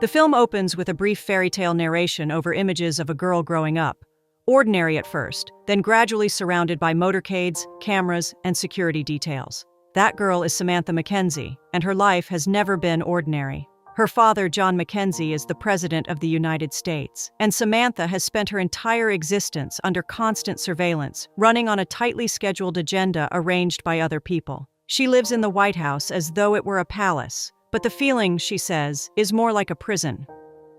The film opens with a brief fairy tale narration over images of a girl growing up, ordinary at first, then gradually surrounded by motorcades, cameras, and security details. That girl is Samantha Mackenzie, and her life has never been ordinary. Her father, John Mackenzie, is the President of the United States, and Samantha has spent her entire existence under constant surveillance, running on a tightly scheduled agenda arranged by other people. She lives in the White House as though it were a palace, but the feeling, she says, is more like a prison.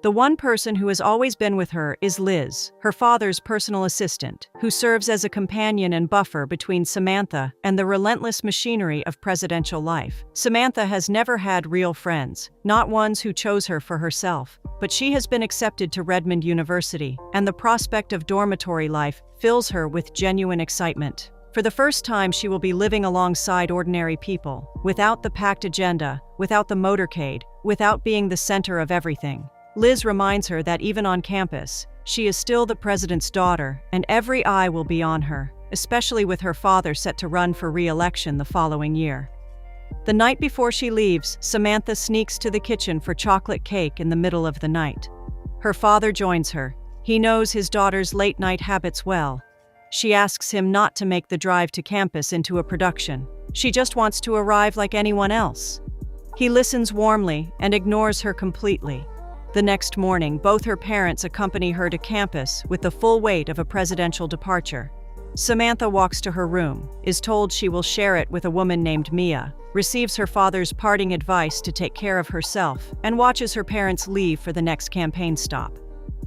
The one person who has always been with her is Liz, her father's personal assistant, who serves as a companion and buffer between Samantha and the relentless machinery of presidential life. Samantha has never had real friends, not ones who chose her for herself, but she has been accepted to Redmond University, and the prospect of dormitory life fills her with genuine excitement. For the first time, she will be living alongside ordinary people, without the packed agenda, without the motorcade, without being the center of everything. Liz reminds her that even on campus, she is still the president's daughter, and every eye will be on her, especially with her father set to run for re-election the following year. The night before she leaves, Samantha sneaks to the kitchen for chocolate cake in the middle of the night. Her father joins her. He knows his daughter's late-night habits well. She asks him not to make the drive to campus into a production. She just wants to arrive like anyone else. He listens warmly and ignores her completely. The next morning, both her parents accompany her to campus with the full weight of a presidential departure. Samantha walks to her room, is told she will share it with a woman named Mia, receives her father's parting advice to take care of herself, and watches her parents leave for the next campaign stop.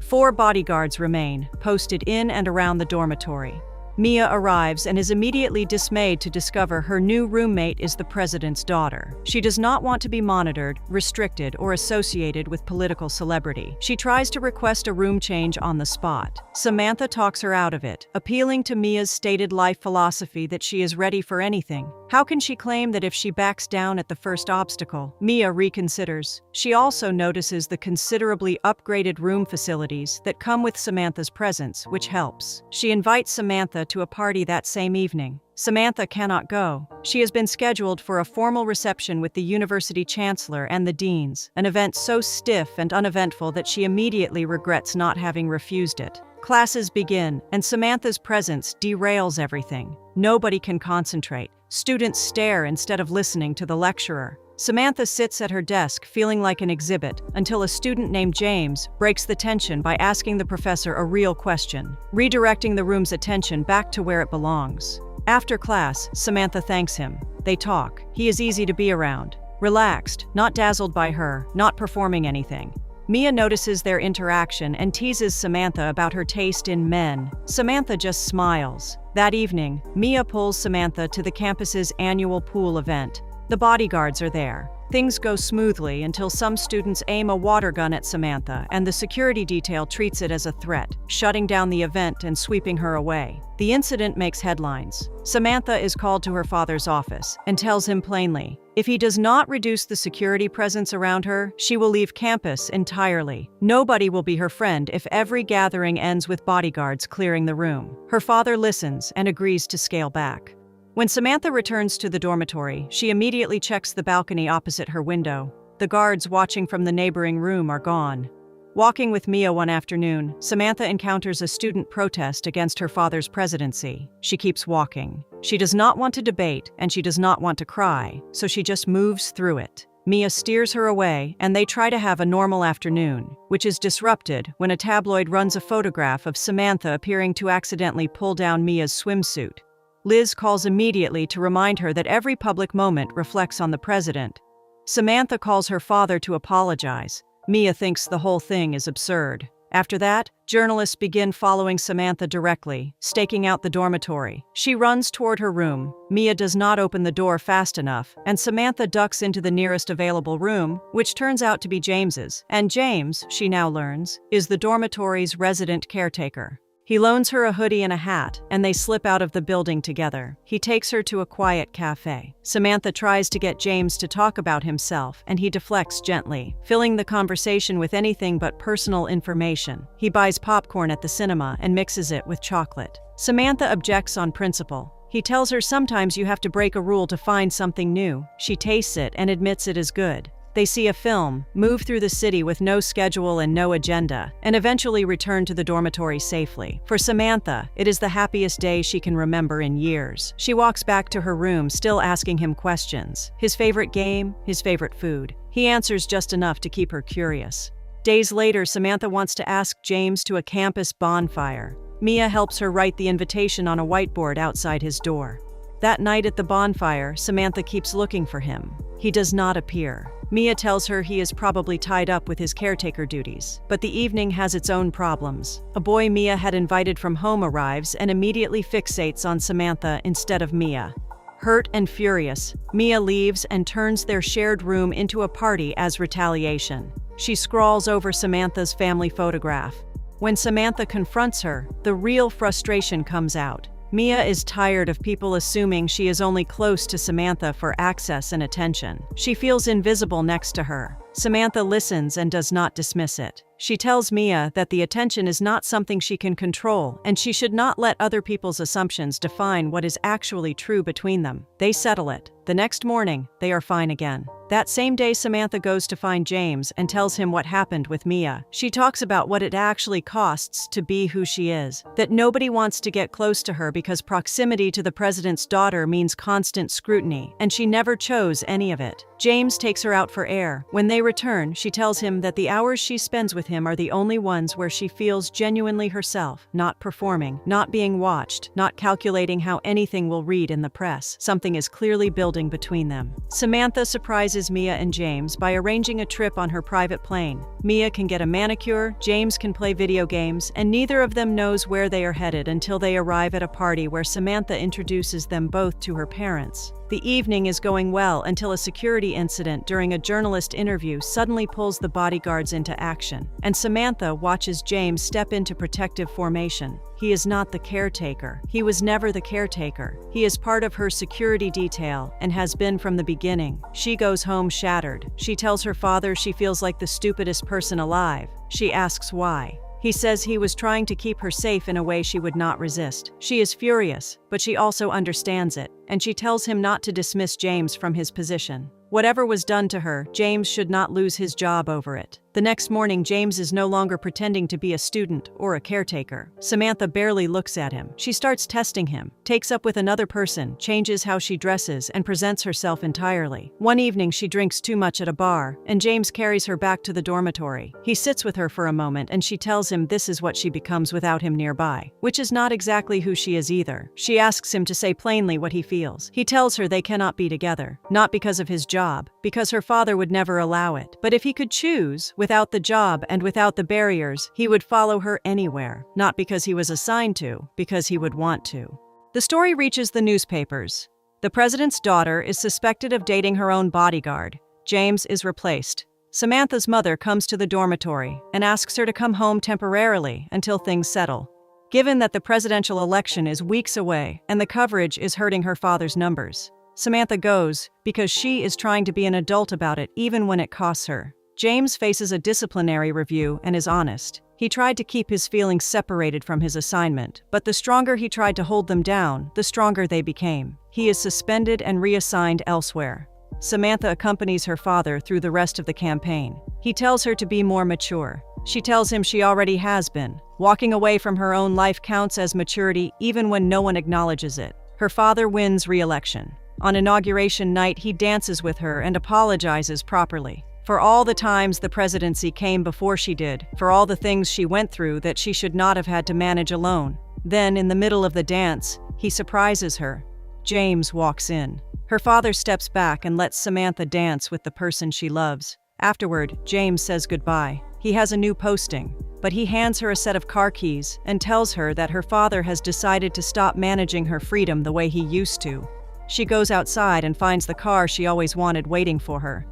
4 bodyguards remain, posted in and around the dormitory. Mia arrives and is immediately dismayed to discover her new roommate is the president's daughter. She does not want to be monitored, restricted, or associated with political celebrity. She tries to request a room change on the spot. Samantha talks her out of it, appealing to Mia's stated life philosophy that she is ready for anything. How can she claim that if she backs down at the first obstacle? Mia reconsiders. She also notices the considerably upgraded room facilities that come with Samantha's presence, which helps. She invites Samantha to a party that same evening. Samantha cannot go. She has been scheduled for a formal reception with the university chancellor and the deans, an event so stiff and uneventful that she immediately regrets not having refused it. Classes begin, and Samantha's presence derails everything. Nobody can concentrate. Students stare instead of listening to the lecturer. Samantha sits at her desk feeling like an exhibit until a student named James breaks the tension by asking the professor a real question, redirecting the room's attention back to where it belongs. After class, Samantha thanks him. They talk. He is easy to be around. Relaxed, not dazzled by her, not performing anything. Mia notices their interaction and teases Samantha about her taste in men. Samantha just smiles. That evening, Mia pulls Samantha to the campus's annual pool event. The bodyguards are there. Things go smoothly until some students aim a water gun at Samantha, and the security detail treats it as a threat, shutting down the event and sweeping her away. The incident makes headlines. Samantha is called to her father's office and tells him plainly, if he does not reduce the security presence around her, she will leave campus entirely. Nobody will be her friend if every gathering ends with bodyguards clearing the room. Her father listens and agrees to scale back. When Samantha returns to the dormitory, she immediately checks the balcony opposite her window. The guards watching from the neighboring room are gone. Walking with Mia one afternoon, Samantha encounters a student protest against her father's presidency. She keeps walking. She does not want to debate, and she does not want to cry, so she just moves through it. Mia steers her away, and they try to have a normal afternoon, which is disrupted when a tabloid runs a photograph of Samantha appearing to accidentally pull down Mia's swimsuit. Liz calls immediately to remind her that every public moment reflects on the president. Samantha calls her father to apologize. Mia thinks the whole thing is absurd. After that, journalists begin following Samantha directly, staking out the dormitory. She runs toward her room. Mia does not open the door fast enough, and Samantha ducks into the nearest available room, which turns out to be James's. And James, she now learns, is the dormitory's resident caretaker. He loans her a hoodie and a hat, and they slip out of the building together. He takes her to a quiet cafe. Samantha tries to get James to talk about himself, and he deflects gently, filling the conversation with anything but personal information. He buys popcorn at the cinema and mixes it with chocolate. Samantha objects on principle. He tells her sometimes you have to break a rule to find something new. She tastes it and admits it is good. They see a film, move through the city with no schedule and no agenda, and eventually return to the dormitory safely. For Samantha, it is the happiest day she can remember in years. She walks back to her room, still asking him questions. His favorite game, his favorite food. He answers just enough to keep her curious. Days later, Samantha wants to ask James to a campus bonfire. Mia helps her write the invitation on a whiteboard outside his door. That night at the bonfire, Samantha keeps looking for him. He does not appear. Mia tells her he is probably tied up with his caretaker duties. But the evening has its own problems. A boy Mia had invited from home arrives and immediately fixates on Samantha instead of Mia. Hurt and furious, Mia leaves and turns their shared room into a party as retaliation. She scrawls over Samantha's family photograph. When Samantha confronts her, the real frustration comes out. Mia is tired of people assuming she is only close to Samantha for access and attention. She feels invisible next to her. Samantha listens and does not dismiss it. She tells Mia that the attention is not something she can control, and she should not let other people's assumptions define what is actually true between them. They settle it. The next morning, they are fine again. That same day, Samantha goes to find James and tells him what happened with Mia. She talks about what it actually costs to be who she is, that nobody wants to get close to her because proximity to the president's daughter means constant scrutiny, and she never chose any of it. James takes her out for air. When they return, she tells him that the hours she spends with him are the only ones where she feels genuinely herself, not performing, not being watched, not calculating how anything will read in the press. Something is clearly building between them. Samantha surprises Mia and James by arranging a trip on her private plane. Mia can get a manicure, James can play video games, and neither of them knows where they are headed until they arrive at a party where Samantha introduces them both to her parents. The evening is going well until a security incident during a journalist interview suddenly pulls the bodyguards into action, and Samantha watches James step into protective formation. He is not the caretaker. He was never the caretaker. He is part of her security detail and has been from the beginning. She goes home shattered. She tells her father she feels like the stupidest person alive. She asks why. He says he was trying to keep her safe in a way she would not resist. She is furious, but she also understands it, and she tells him not to dismiss James from his position. Whatever was done to her, James should not lose his job over it. The next morning, James is no longer pretending to be a student or a caretaker. Samantha barely looks at him. She starts testing him, takes up with another person, changes how she dresses, and presents herself entirely. One evening, she drinks too much at a bar, and James carries her back to the dormitory. He sits with her for a moment, and she tells him this is what she becomes without him nearby, which is not exactly who she is either. She asks him to say plainly what he feels. He tells her they cannot be together, not because of his job, because her father would never allow it. But if he could choose, without the job and without the barriers, he would follow her anywhere, not because he was assigned to, because he would want to. The story reaches the newspapers. The president's daughter is suspected of dating her own bodyguard. James is replaced. Samantha's mother comes to the dormitory and asks her to come home temporarily until things settle. Given that the presidential election is weeks away and the coverage is hurting her father's numbers, Samantha goes because she is trying to be an adult about it even when it costs her. James faces a disciplinary review and is honest. He tried to keep his feelings separated from his assignment, but the stronger he tried to hold them down, the stronger they became. He is suspended and reassigned elsewhere. Samantha accompanies her father through the rest of the campaign. He tells her to be more mature. She tells him she already has been. Walking away from her own life counts as maturity even when no one acknowledges it. Her father wins re-election. On inauguration night, he dances with her and apologizes properly. For all the times the presidency came before she did, for all the things she went through that she should not have had to manage alone. Then, in the middle of the dance, he surprises her. James walks in. Her father steps back and lets Samantha dance with the person she loves. Afterward, James says goodbye. He has a new posting, but he hands her a set of car keys and tells her that her father has decided to stop managing her freedom the way he used to. She goes outside and finds the car she always wanted waiting for her.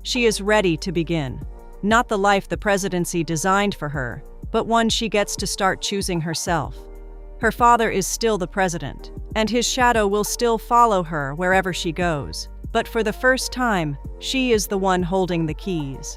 She is ready to begin. Not the life the presidency designed for her, but one she gets to start choosing herself. Her father is still the president, and his shadow will still follow her wherever she goes. But for the first time, she is the one holding the keys.